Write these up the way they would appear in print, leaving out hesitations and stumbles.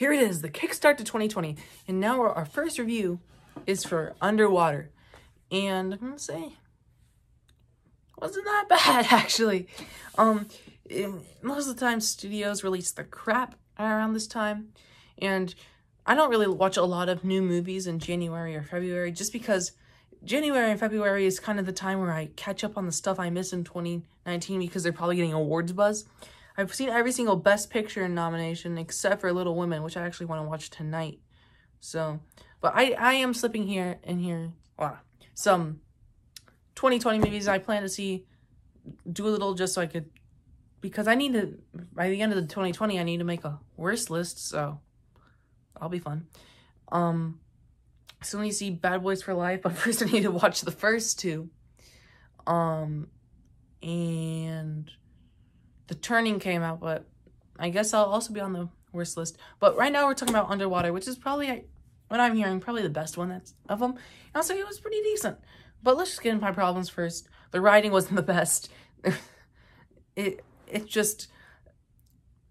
here it is, the kickstart to 2020. And now our first review is for Underwater. And I'm gonna say, wasn't that bad, actually. Most of the time, studios release the crap around this time. And I don't really watch a lot of new movies in January or February, just because January and February is kind of the time where I catch up on the stuff I missed in 2019 because they're probably getting awards buzz. I've seen every single Best Picture nomination except for Little Women, which I actually want to watch tonight. So, but I am slipping some 2020 movies I plan to see Doolittle just so I could, because I need to, by the end of the 2020, I need to make a worst list, so that'll be fun. So let me see Bad Boys for Life, but first I need to watch the first two. And The Turning came out, but I guess I'll also be on the worst list. But right now we're talking about Underwater, which is probably, what I'm hearing, probably the best one of them. And I'll say it was pretty decent. But let's just get into my problems first. The writing wasn't the best. It just,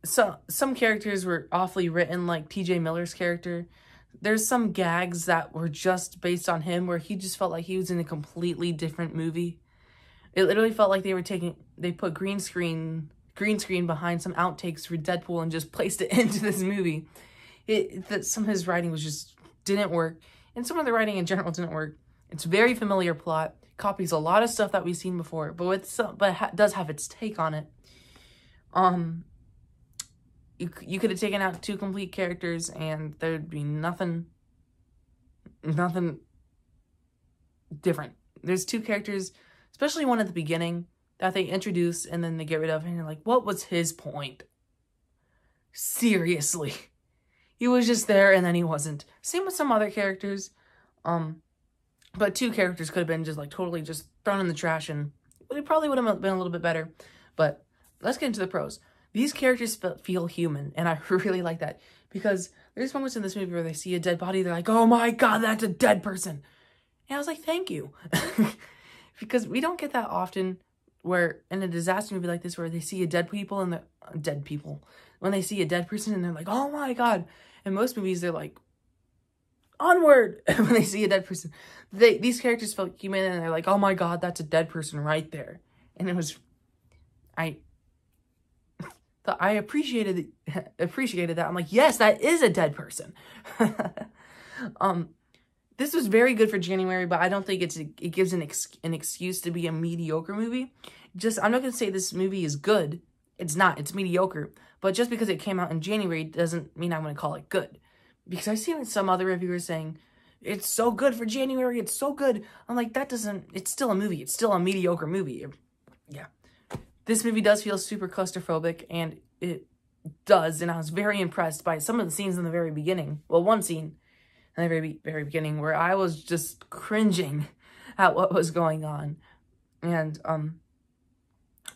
some characters were awfully written, like TJ Miller's character. There's some gags that were just based on him where he just felt like he was in a completely different movie. It literally felt like they put green screen behind some outtakes for Deadpool and just placed it into this movie. Some of his writing didn't work, and some of the writing in general didn't work. It's a very familiar plot, copies a lot of stuff that we've seen before, but does have its take on it. You could have taken out 2 complete characters and there'd be nothing different. There's 2 characters, especially one at the beginning, that they introduce and then they get rid of, and you're like, what was his point? Seriously. He was just there and then he wasn't. Same with some other characters. But 2 characters could have been just like totally just thrown in the trash, and it probably would have been a little bit better. But let's get into the pros. These characters feel human, and I really like that, because there's moments in this movie where they see a dead body, they're like, oh my god, that's a dead person. And I was like, thank you. Because we don't get that often where in a disaster movie like this where they see a when they see a dead person and they're like, oh my god. In most movies, they're like, onward, when they see a dead person. These characters felt human, and they're like, oh my god, that's a dead person right there. And it was, I appreciated that. I'm like, yes, that is a dead person. This was very good for January, but I don't think it gives an excuse to be a mediocre movie. I'm not going to say this movie is good. It's not. It's mediocre. But just because it came out in January doesn't mean I'm going to call it good. Because I've seen some other reviewers saying, it's so good for January, it's so good. I'm like, it's still a movie. It's still a mediocre movie. Yeah. This movie does feel super claustrophobic, and it does, and I was very impressed by some of the scenes in the very beginning. Well, one scene in the very, very beginning where I was just cringing at what was going on. And,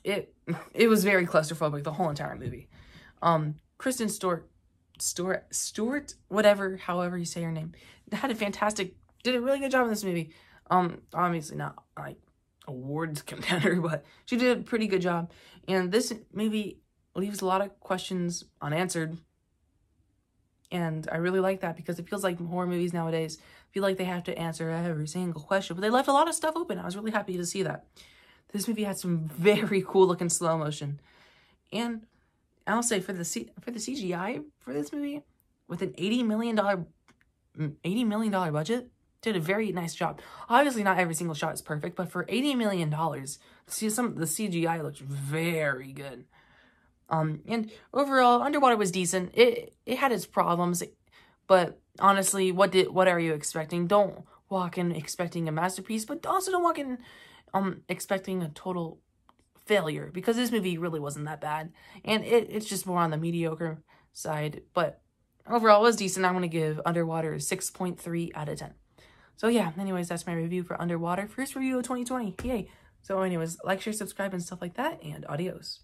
it was very claustrophobic, the whole entire movie. Kristen Stewart, however you say her name, did a really good job in this movie. Obviously not like awards contender, but she did a pretty good job. And this movie leaves a lot of questions unanswered. And I really like that, because it feels like horror movies nowadays feel like they have to answer every single question, but they left a lot of stuff open. I was really happy to see that. This movie had some very cool looking slow motion. And I'll say for the CGI for this movie, with an $80 million budget, did a very nice job. Obviously, not every single shot is perfect, but for $80 million, some of the CGI looked very good. And overall, Underwater was decent. It had its problems, but honestly, what are you expecting? Don't walk in expecting a masterpiece, but also don't walk in expecting a total failure, because this movie really wasn't that bad, and it's just more on the mediocre side. But overall, it was decent. I'm going to give Underwater a 6.3 out of 10. So yeah, anyways, that's my review for Underwater. First review of 2020. Yay. So anyways, like, share, subscribe, and stuff like that, and adios.